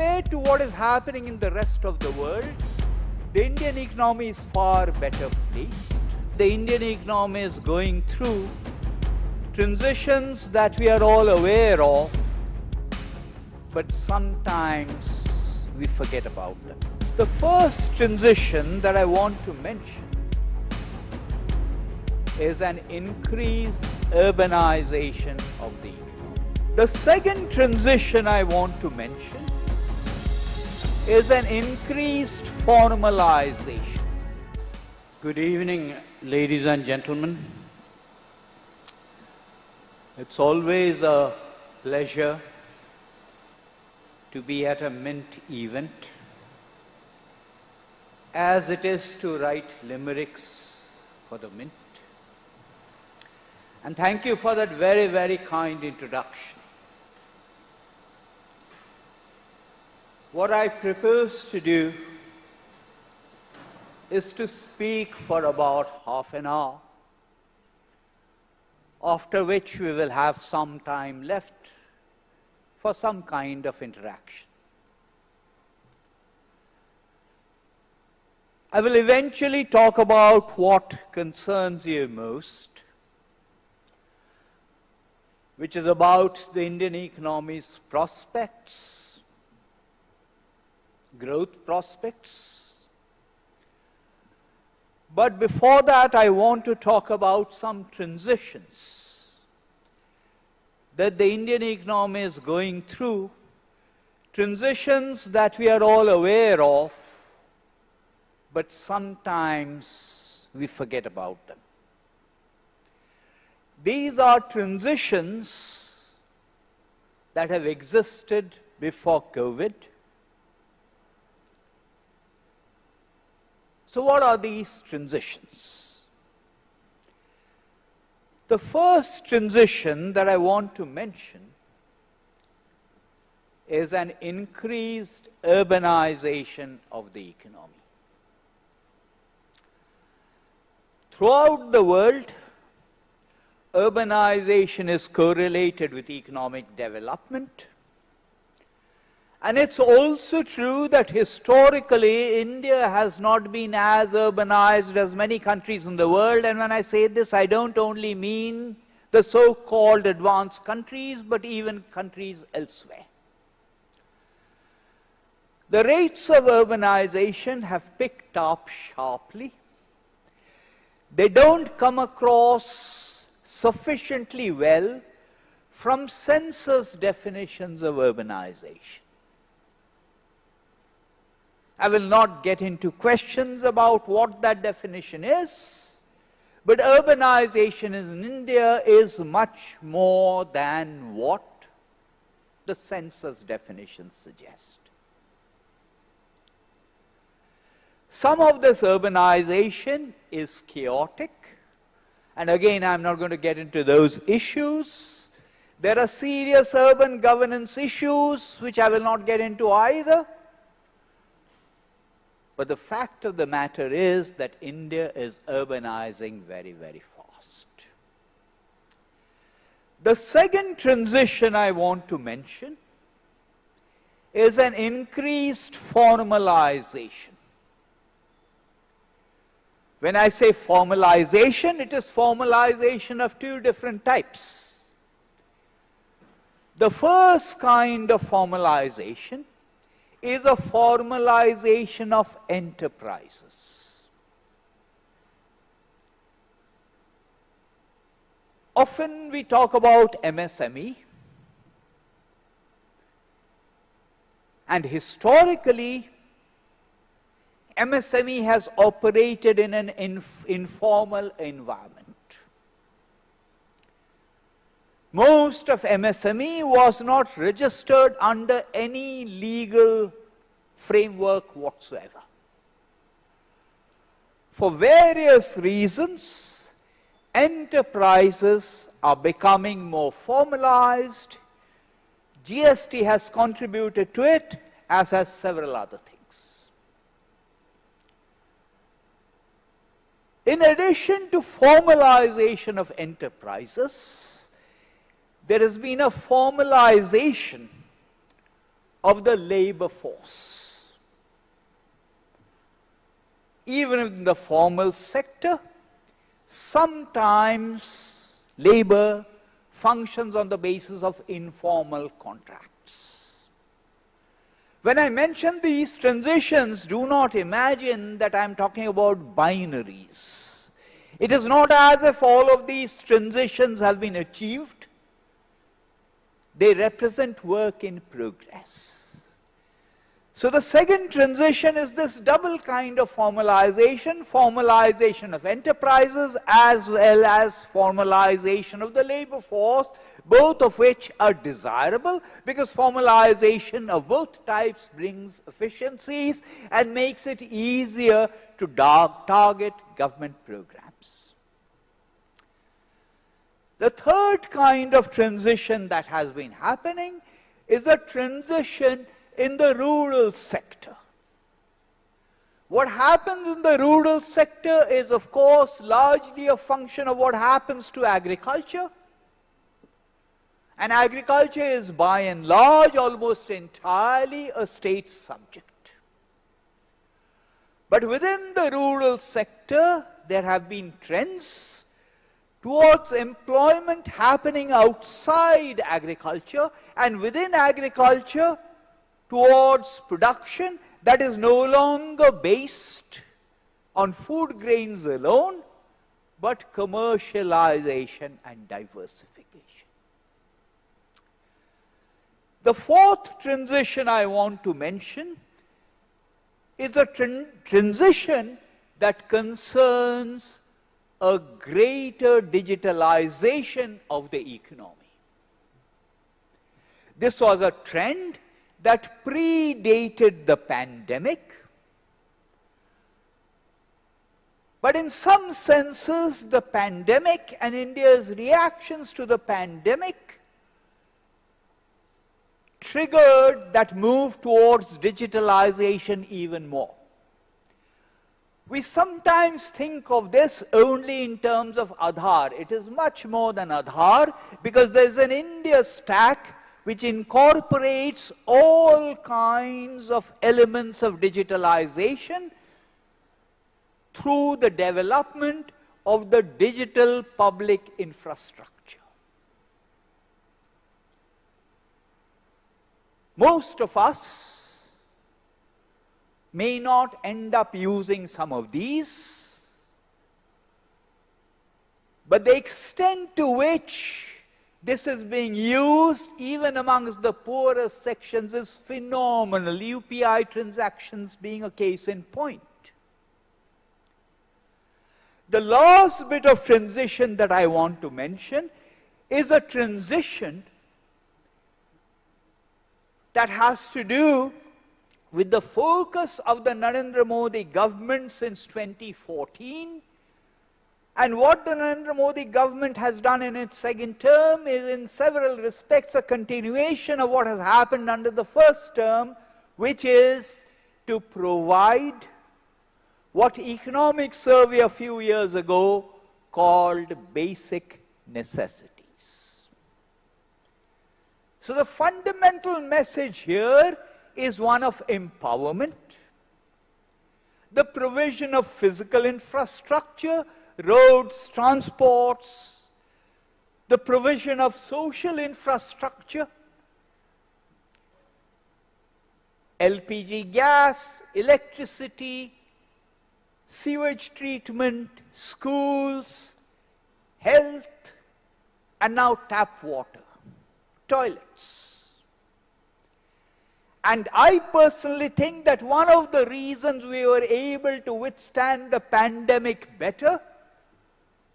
compared to what is happening in the rest of the world, the Indian economy is far better placed. The Indian economy is going through transitions that we are all aware of, but sometimes we forget about them. The first transition that I want to mention is an increased urbanization of the economy. The second transition I want to mention is an increased formalization. Good evening, ladies and gentlemen. It's always a pleasure to be at a Mint event, as it is to write limericks for the Mint. And thank you for that very, very kind introduction. What I propose to do is to speak for about half an hour, after which we will have some time left for some kind of interaction. I will eventually talk about what concerns you most, which is about the Indian economy's prospects, growth prospects. But before that, I want to talk about some transitions that the Indian economy is going through, transitions that we are all aware of, but sometimes we forget about them. These are transitions that have existed before COVID. So what are these transitions? The first transition that I want to mention is an increased urbanization of the economy. Throughout the world, urbanization is correlated with economic development. And it's also true that historically India has not been as urbanized as many countries in the world. And when I say this, I don't only mean the so-called advanced countries, but even countries elsewhere. The rates of urbanization have picked up sharply. They don't come across sufficiently well from census definitions of urbanization. I will not get into questions about what that definition is, but urbanization in India is much more than what the census definitions suggest. Some of this urbanization is chaotic, and again, I'm not going to get into those issues. There are serious urban governance issues, which I will not get into either. But the fact of the matter is that India is urbanizing very, very fast. The second transition I want to mention is an increased formalization. When I say formalization, it is formalization of two different types. The first kind of formalization is a formalization of enterprises. Often we talk about MSME, and historically MSME has operated in an informal environment. Most of MSME was not registered under any legal framework whatsoever. For various reasons, enterprises are becoming more formalized. GST has contributed to it, as has several other things. In addition to formalization of enterprises, there has been a formalization of the labor force. Even in the formal sector, sometimes labor functions on the basis of informal contracts. When I mention these transitions, do not imagine that I am talking about binaries. It is not as if all of these transitions have been achieved. They represent work in progress. So the second transition is this double kind of formalization, formalization of enterprises as well as formalization of the labor force, both of which are desirable because formalization of both types brings efficiencies and makes it easier to target government programs. The third kind of transition that has been happening is a transition in the rural sector. What happens in the rural sector is, of course, largely a function of what happens to agriculture. And agriculture is, by and large, almost entirely a state subject. But within the rural sector, there have been trends towards employment happening outside agriculture, and within agriculture, towards production that is no longer based on food grains alone, but commercialization and diversification. The fourth transition I want to mention is a transition that concerns a greater digitalization of the economy. This was a trend that predated the pandemic, but in some senses the pandemic and India's reactions to the pandemic triggered that move towards digitalization even more. We sometimes think of this only in terms of Aadhaar. It is much more than Aadhaar because there is an India stack which incorporates all kinds of elements of digitalization through the development of the digital public infrastructure. Most of us may not end up using some of these, but the extent to which this is being used even amongst the poorer sections is phenomenal, UPI transactions being a case in point. The last bit of transition that I want to mention is a transition that has to do with the focus of the Narendra Modi government since 2014. And what the Narendra Modi government has done in its second term is in several respects a continuation of what has happened under the first term, which is to provide what Economic Survey a few years ago called basic necessities. So the fundamental message here is one of empowerment, the provision of physical infrastructure, roads, transports, the provision of social infrastructure, LPG gas, electricity, sewage treatment, schools, health, and now tap water, toilets. And I personally think that one of the reasons we were able to withstand the pandemic better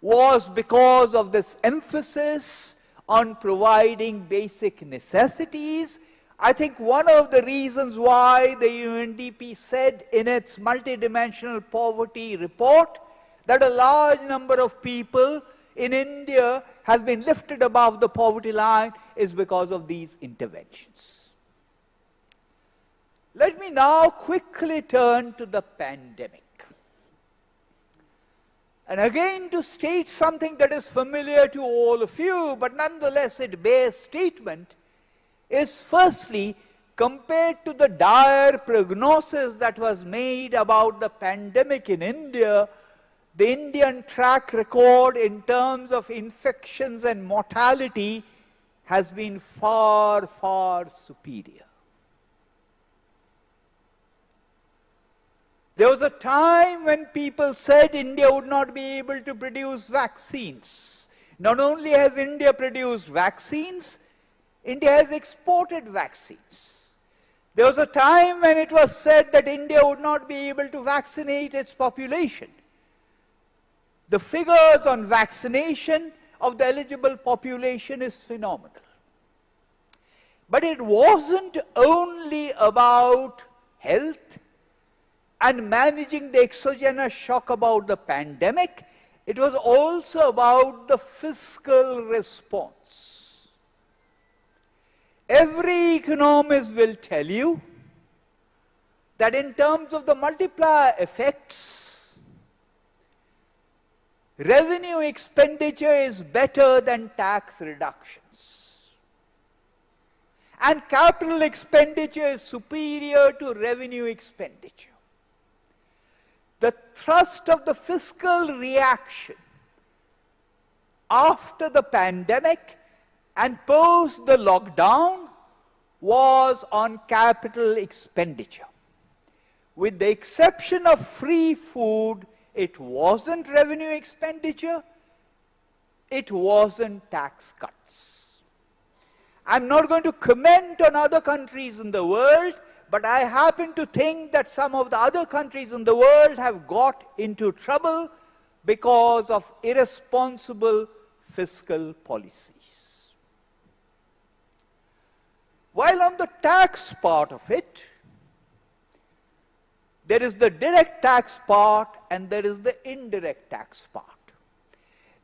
was because of this emphasis on providing basic necessities. I think one of the reasons why the UNDP said in its multidimensional poverty report that a large number of people in India have been lifted above the poverty line is because of these interventions. Let me now quickly turn to the pandemic. And again, to state something that is familiar to all of you, but nonetheless it bears statement, is firstly compared to the dire prognosis that was made about the pandemic in India, the Indian track record in terms of infections and mortality has been far, far superior. There was a time when people said India would not be able to produce vaccines. Not only has India produced vaccines, India has exported vaccines. There was a time when it was said that India would not be able to vaccinate its population. The figures on vaccination of the eligible population is phenomenal. But it wasn't only about health and managing the exogenous shock about the pandemic, it was also about the fiscal response. Every economist will tell you that in terms of the multiplier effects, revenue expenditure is better than tax reductions. And capital expenditure is superior to revenue expenditure. The thrust of the fiscal reaction after the pandemic and post the lockdown was on capital expenditure. With the exception of free food, it wasn't revenue expenditure, it wasn't tax cuts. I'm not going to comment on other countries in the world, but I happen to think that some of the other countries in the world have got into trouble because of irresponsible fiscal policies. While on the tax part of it, there is the direct tax part and there is the indirect tax part.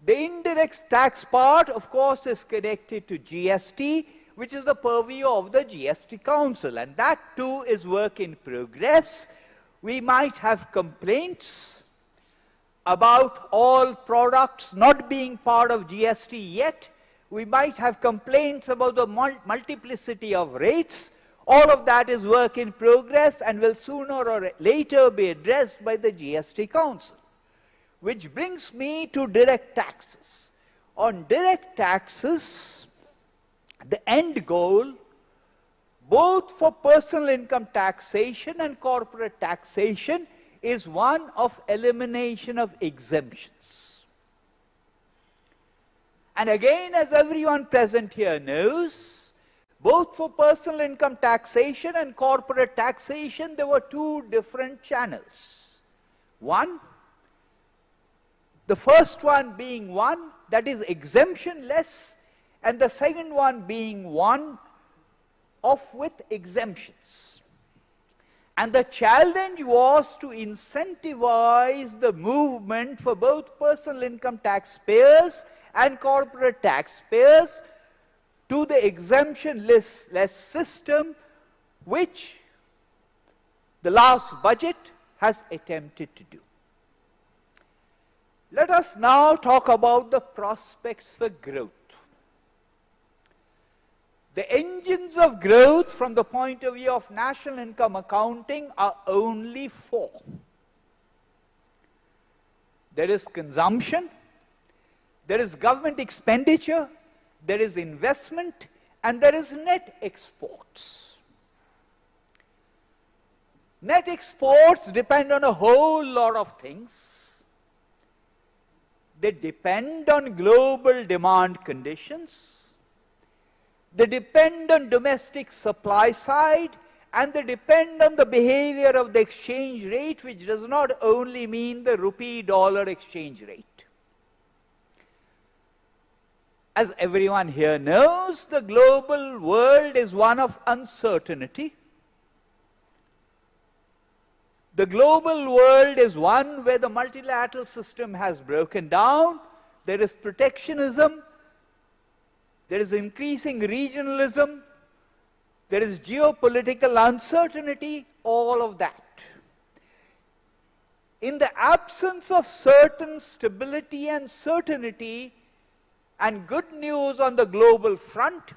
The indirect tax part, of course, is connected to GST, which is the purview of the GST Council, and that too is work in progress. We might have complaints about all products not being part of GST yet. We might have complaints about the multiplicity of rates. All of that is work in progress and will sooner or later be addressed by the GST Council. Which brings me to direct taxes. On direct taxes, the end goal, both for personal income taxation and corporate taxation, is one of elimination of exemptions. And again, as everyone present here knows, both for personal income taxation and corporate taxation, there were two different channels. One, the first one being one that is exemptionless, and the second one being one of with exemptions. And the challenge was to incentivize the movement for both personal income taxpayers and corporate taxpayers to the exemption-less system, which the last budget has attempted to do. Let us now talk about the prospects for growth. The engines of growth from the point of view of national income accounting are only four. There is consumption, there is government expenditure, there is investment, and there is net exports. Net exports depend on a whole lot of things. They depend on global demand conditions. They depend on domestic supply side, and they depend on the behavior of the exchange rate, which does not only mean the rupee-dollar exchange rate. As everyone here knows, the global world is one of uncertainty. The global world is one where the multilateral system has broken down. There is protectionism. There is increasing regionalism. There is geopolitical uncertainty, all of that. In the absence of certain stability and certainty and good news on the global front,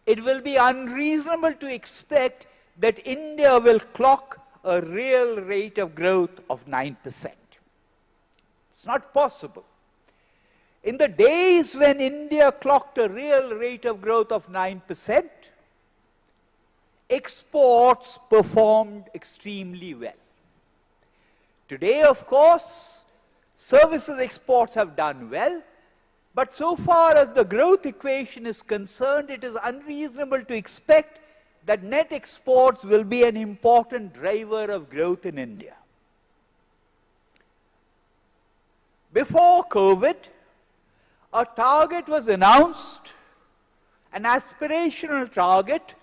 it will be unreasonable to expect that India will clock a real rate of growth of 9%. It's not possible. In the days when India clocked a real rate of growth of 9%, exports performed extremely well. Today, of course, services exports have done well, but so far as the growth equation is concerned, it is unreasonable to expect that net exports will be an important driver of growth in India. Before COVID, a target was announced, an aspirational target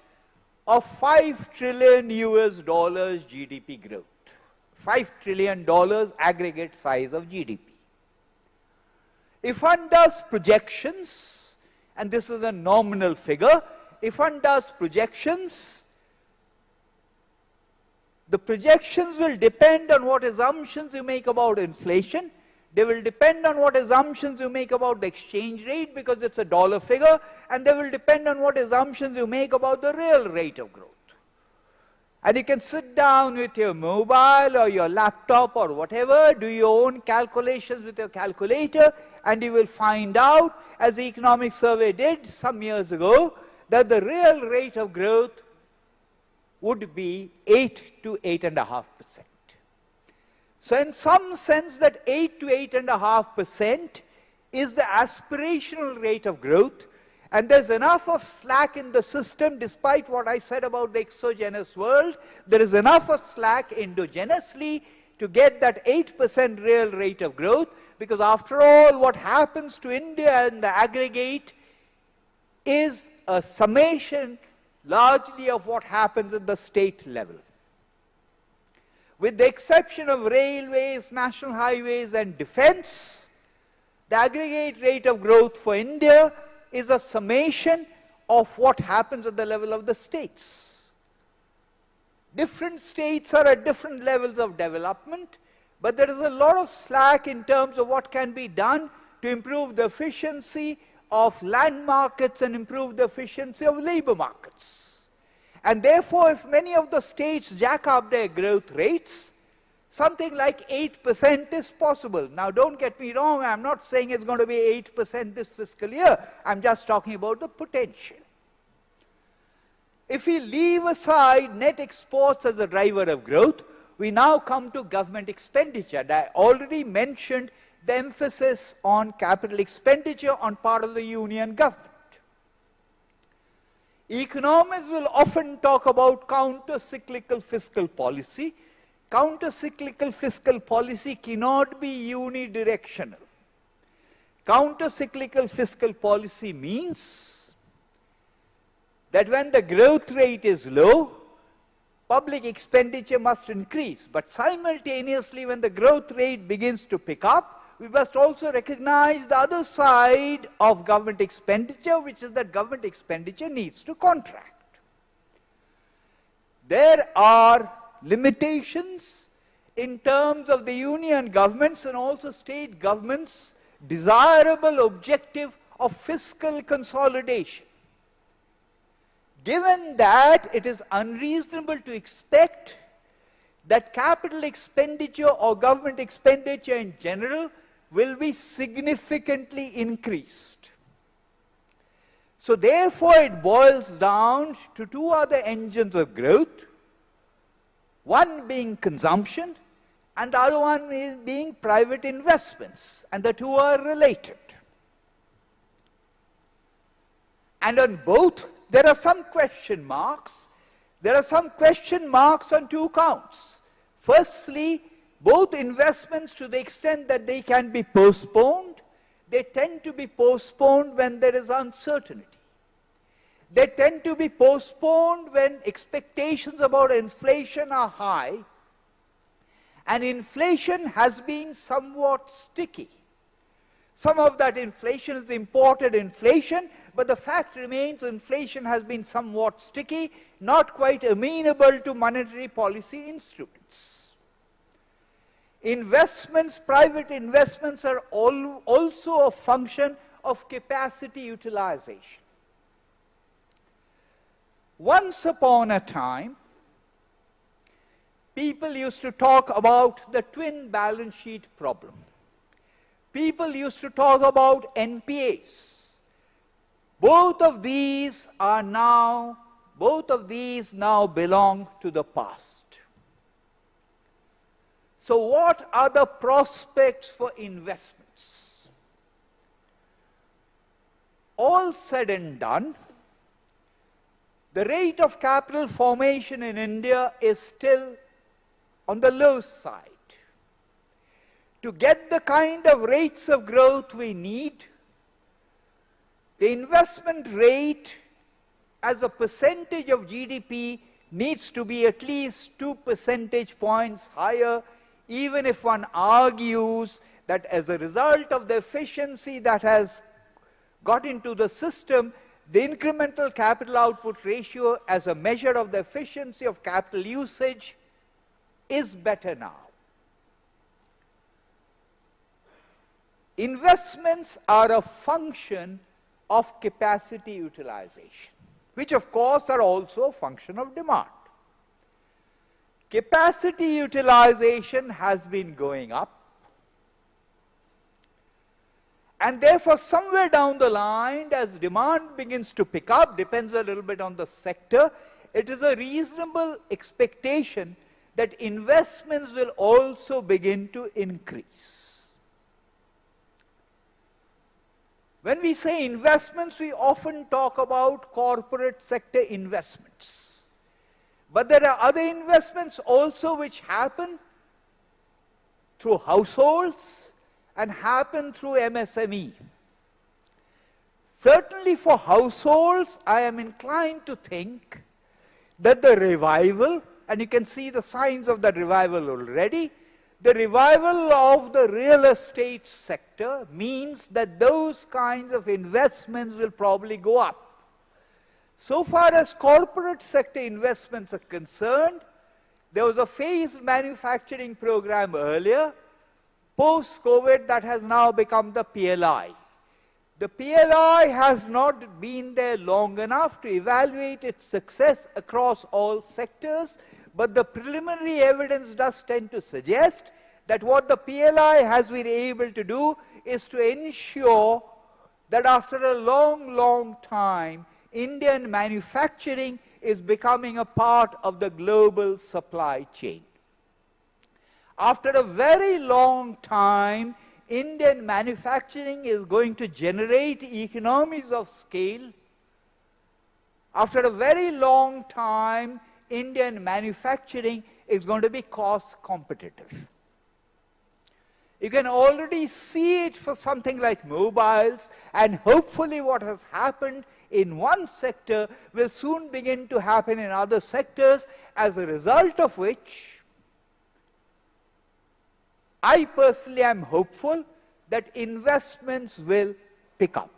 of $5 trillion GDP growth. $5 trillion aggregate size of GDP. If one does projections, and this is a nominal figure, if one does projections, the projections will depend on what assumptions you make about inflation. They will depend on what assumptions you make about the exchange rate, because it's a dollar figure, and they will depend on what assumptions you make about the real rate of growth. And you can sit down with your mobile or your laptop or whatever, do your own calculations with your calculator, and you will find out, as the Economic Survey did some years ago, that the real rate of growth would be 8 to 8.5%. So in some sense, that 8 to 8.5% is the aspirational rate of growth, and there's enough of slack in the system, despite what I said about the exogenous world. There is enough of slack endogenously to get that 8% real rate of growth, because after all, what happens to India in the aggregate is a summation largely of what happens at the state level. With the exception of railways, national highways, and defense, the aggregate rate of growth for India is a summation of what happens at the level of the states. Different states are at different levels of development, but there is a lot of slack in terms of what can be done to improve the efficiency of land markets and improve the efficiency of labor markets. And therefore, if many of the states jack up their growth rates, something like 8% is possible. Now, don't get me wrong, I'm not saying it's going to be 8% this fiscal year. I'm just talking about the potential. If we leave aside net exports as a driver of growth, we now come to government expenditure. And I already mentioned the emphasis on capital expenditure on part of the union government. Economists will often talk about counter-cyclical fiscal policy. Counter-cyclical fiscal policy cannot be unidirectional. Counter-cyclical fiscal policy means that when the growth rate is low, public expenditure must increase. But simultaneously, when the growth rate begins to pick up, we must also recognize the other side of government expenditure, which is that government expenditure needs to contract. There are limitations in terms of the union governments and also state governments' desirable objective of fiscal consolidation. Given that, it is unreasonable to expect that capital expenditure or government expenditure in general will be significantly increased. So therefore, it boils down to two other engines of growth, one being consumption and the other one being private investments, and the two are related. And on both, there are some question marks. There are some question marks on two counts. Firstly, both investments, to the extent that they can be postponed, they tend to be postponed when there is uncertainty. They tend to be postponed when expectations about inflation are high, and inflation has been somewhat sticky. Some of that inflation is imported inflation, but the fact remains inflation has been somewhat sticky, not quite amenable to monetary policy instruments. Investments, private investments, are also a function of capacity utilization. Once upon a time, people used to talk about the twin balance sheet problem. People used to talk about NPAs. Both of these now belong to the past. So what are the prospects for investments? All said and done, the rate of capital formation in India is still on the low side. To get the kind of rates of growth we need, the investment rate as a percentage of GDP needs to be at least 2 percentage points higher, even if one argues that as a result of the efficiency that has got into the system, the incremental capital output ratio as a measure of the efficiency of capital usage is better now. Investments are a function of capacity utilization, which of course are also a function of demand. Capacity utilization has been going up, and therefore somewhere down the line, as demand begins to pick up, depends a little bit on the sector, it is a reasonable expectation that investments will also begin to increase. When we say investments, we often talk about corporate sector investments. But there are other investments also which happen through households and happen through MSME. Certainly for households, I am inclined to think that the revival, and you can see the signs of that revival already, the revival of the real estate sector means that those kinds of investments will probably go up. So far as corporate sector investments are concerned, there was a phased manufacturing program earlier. Post-COVID, that has now become the PLI. The PLI has not been there long enough to evaluate its success across all sectors, but the preliminary evidence does tend to suggest that what the PLI has been able to do is to ensure that after a long, long time, Indian manufacturing is becoming a part of the global supply chain. After a very long time, Indian manufacturing is going to generate economies of scale. After a very long time, Indian manufacturing is going to be cost competitive. You can already see it for something like mobiles, and hopefully what has happened in one sector will soon begin to happen in other sectors, as a result of which I personally am hopeful that investments will pick up.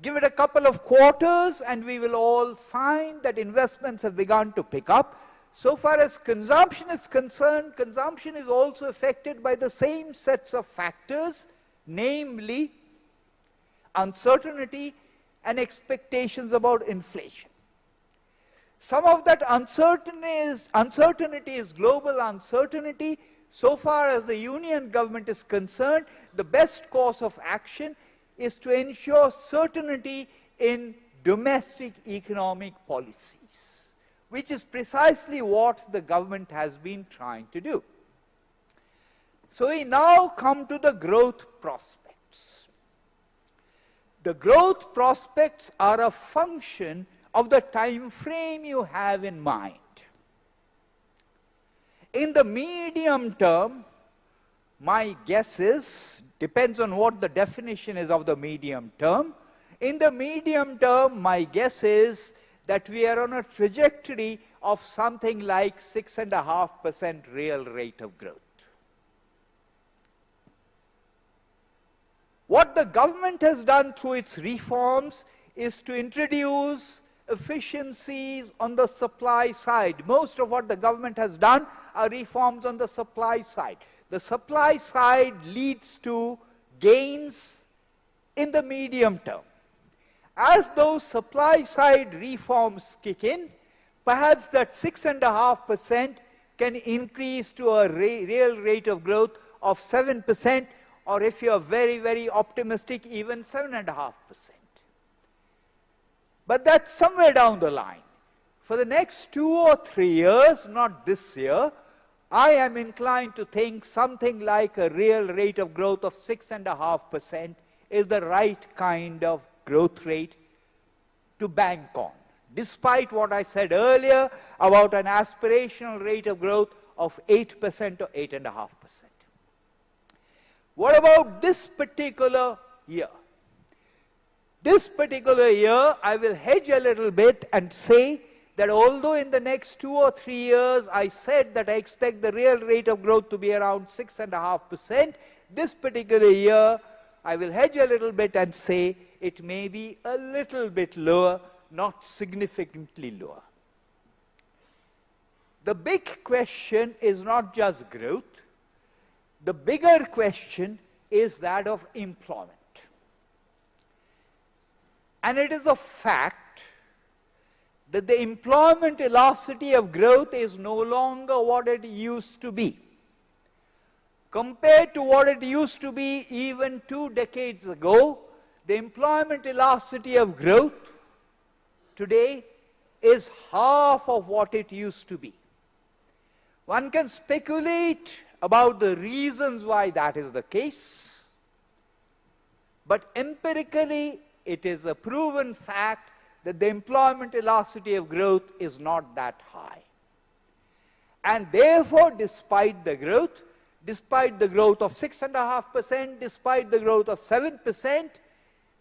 Give it a couple of quarters and we will all find that investments have begun to pick up. So far as consumption is concerned, consumption is also affected by the same sets of factors, namely uncertainty and expectations about inflation. Some of that uncertainty is global uncertainty. So far as the union government is concerned, the best course of action is to ensure certainty in domestic economic policies, which is precisely what the government has been trying to do. So we now come to the growth prospects. The growth prospects are a function of the time frame you have in mind. In the medium term, my guess is, depends on what the definition is of the medium term. In the medium term, my guess is that we are on a trajectory of something like 6.5% real rate of growth. What the government has done through its reforms is to introduce efficiencies on the supply side. Most of what the government has done are reforms on the supply side. The supply side leads to gains in the medium term. As those supply-side reforms kick in, perhaps that 6.5% can increase to a real rate of growth of 7%, or if you are very, very optimistic, even 7.5%. But that's somewhere down the line. For the next 2 or 3 years, not this year, I am inclined to think something like a real rate of growth of 6.5% is the right kind of growth rate to bank on, despite what I said earlier about an aspirational rate of growth of 8% or 8.5%. What about this particular year? This particular year, I will hedge a little bit and say that although in the next 2 or 3 years I said that I expect the real rate of growth to be around 6.5%, this particular year I will hedge a little bit and say it may be a little bit lower, not significantly lower. The big question is not just growth. The bigger question is that of employment. And it is a fact that the employment velocity of growth is no longer what it used to be. Compared to what it used to be even 2 decades ago, the employment velocity of growth today is half of what it used to be. One can speculate about the reasons why that is the case, but empirically it is a proven fact that the employment velocity of growth is not that high. And therefore, despite the growth of 6.5%, despite the growth of 7%,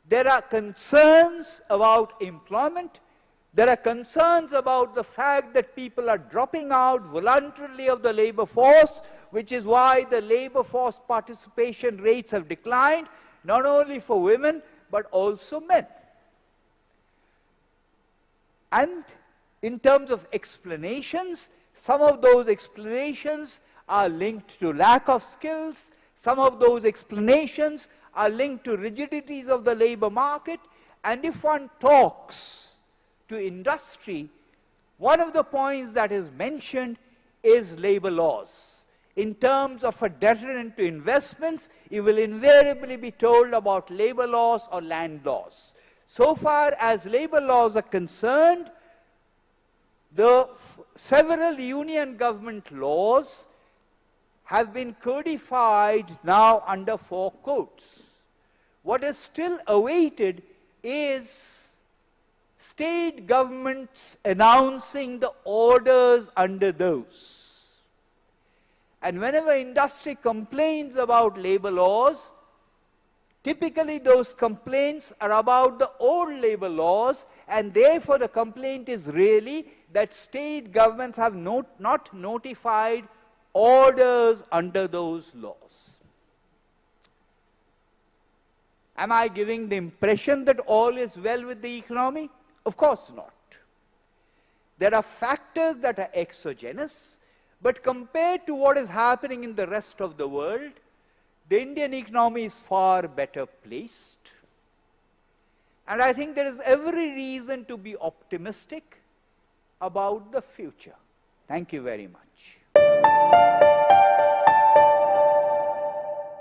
there are concerns about employment. There are concerns about the fact that people are dropping out voluntarily of the labor force, which is why the labor force participation rates have declined, not only for women, but also men. And in terms of explanations, some of those explanations are linked to lack of skills. Some of those explanations are linked to rigidities of the labor market. And if one talks to industry, one of the points that is mentioned is labor laws. In terms of a deterrent to investments, you will invariably be told about labor laws or land laws. So far as labor laws are concerned, the several union government laws have been codified now under 4 codes. What is still awaited is state governments announcing the orders under those. And whenever industry complains about labor laws, typically those complaints are about the old labor laws, and therefore the complaint is really that state governments have not notified orders under those laws. Am I giving the impression that all is well with the economy? Of course not. There are factors that are exogenous, but compared to what is happening in the rest of the world, the Indian economy is far better placed. And I think there is every reason to be optimistic about the future. Thank you very much.